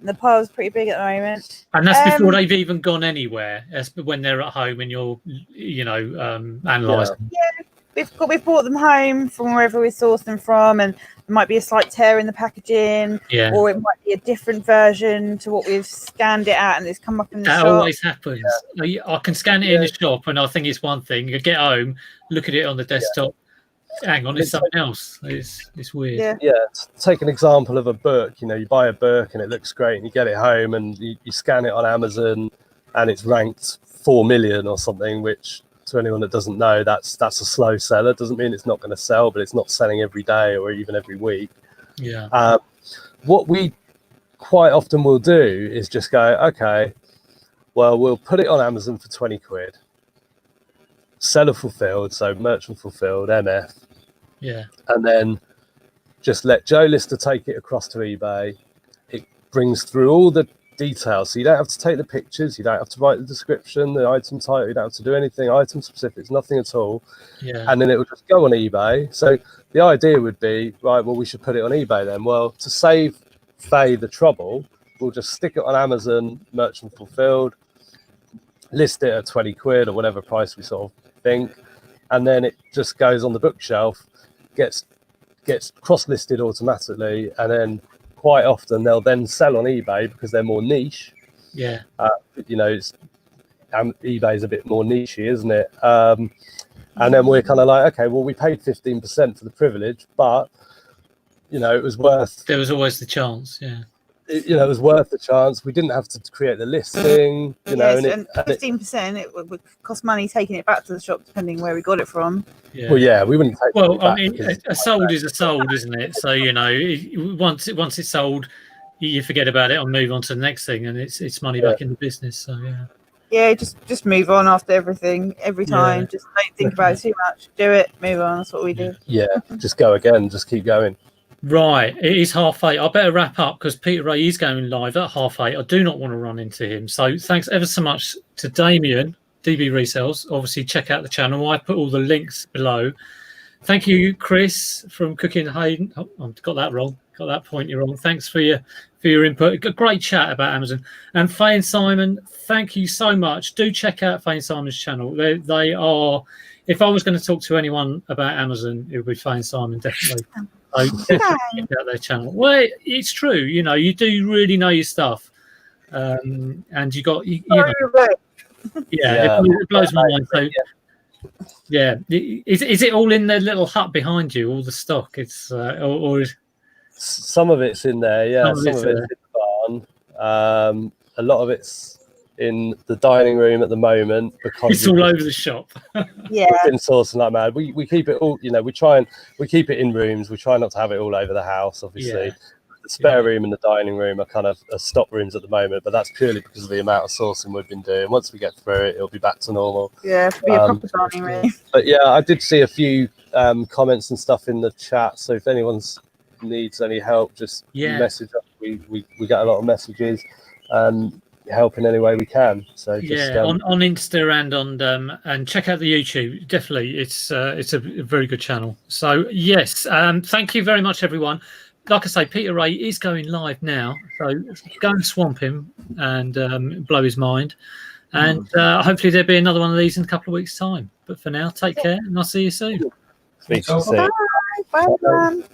The pile's pretty big at the moment. And that's before they've even gone anywhere. That's when they're at home and you're, analysing. Yeah, we've brought them home from wherever we sourced them from, and there might be a slight tear in the packaging, or it might be a different version to what we've scanned it at, and it's come up in the shop. That always happens. I can scan it in the shop, and I think it's one thing. You get home, look at it on the desktop. Hang on, it's something else. It's weird. Yeah. Take an example of a book. You buy a book and it looks great, and you get it home and you scan it on Amazon, and it's ranked 4 million or something. Which, to anyone that doesn't know, that's a slow seller. Doesn't mean it's not going to sell, but it's not selling every day or even every week. Yeah. What we quite often will do is just go, okay, well, we'll put it on Amazon for 20 quid. Seller fulfilled, so merchant fulfilled, MF. Yeah. And then just let Joe Lister take it across to eBay. It brings through all the details. So you don't have to take the pictures, you don't have to write the description, the item title, you don't have to do anything, item specifics, nothing at all. Yeah. And then it will just go on eBay. So the idea would be, right, well, we should put it on eBay then. Well, to save Faye the trouble, we'll just stick it on Amazon, merchant fulfilled, list it at 20 quid or whatever price we sort of think, and then it just goes on the bookshelf, gets cross-listed automatically, and then quite often they'll then sell on eBay because they're more niche. Yeah. eBay is a bit more niche-y, isn't it? And then we're kind of like, okay, well, we paid 15% for the privilege, but it was worth. There was always the chance, yeah. It was worth the chance. We didn't have to create the listing, and 15%. It would cost money taking it back to the shop, depending where we got it from. Yeah. Well, yeah, we wouldn't take. Well, I mean, a sold is a sold, isn't it? So once it's sold, you forget about it and move on to the next thing, and it's money back in the business. So yeah. Yeah, just move on after everything, every time. Just don't think about it too much. Do it, move on. That's what we do. Yeah, just go again. Just keep going. Right, it is 8:30. I better wrap up because Peter Ray is going live at 8:30. I do not want to run into him. So thanks ever so much to Damien, DB Resells. Obviously, check out the channel. I put all the links below. Thank you, Chris from Cooking Hayden. Oh, I've got that wrong. Got that point wrong. Thanks for your input. A great chat about Amazon. And Faye and Simon, thank you so much. Do check out Faye and Simon's channel. They are. If I was going to talk to anyone about Amazon, it would be Faye and Simon, definitely. So definitely check out their channel. Well, it's true. You know, you do really know your stuff, and you got you know. Yeah, it blows my mind. So, yeah, is it all in the little hut behind you? All the stock? It's or some of it's in there. Yeah, some of it's in the barn. A lot of it's in the dining room at the moment because it's all over the shop. Yeah, we've been sourcing like mad. We keep it all. You know, we keep it in rooms. We try not to have it all over the house. Obviously, the spare room and the dining room are kind of stock rooms at the moment, but that's purely because of the amount of sourcing we've been doing. Once we get through it, it'll be back to normal. Yeah, it'll be a proper dining room. But yeah, I did see a few comments and stuff in the chat. So if anyone needs any help, just message us. We get a lot of messages. Help in any way we can. So just, on Insta and check out the YouTube. Definitely, it's a very good channel. So yes, thank you very much, everyone. Like I say, Peter Ray is going live now, so go and swamp him and blow his mind. And hopefully there'll be another one of these in a couple of weeks' time. But for now, take care, and I'll see you soon. Speak to you soon. Bye, everyone.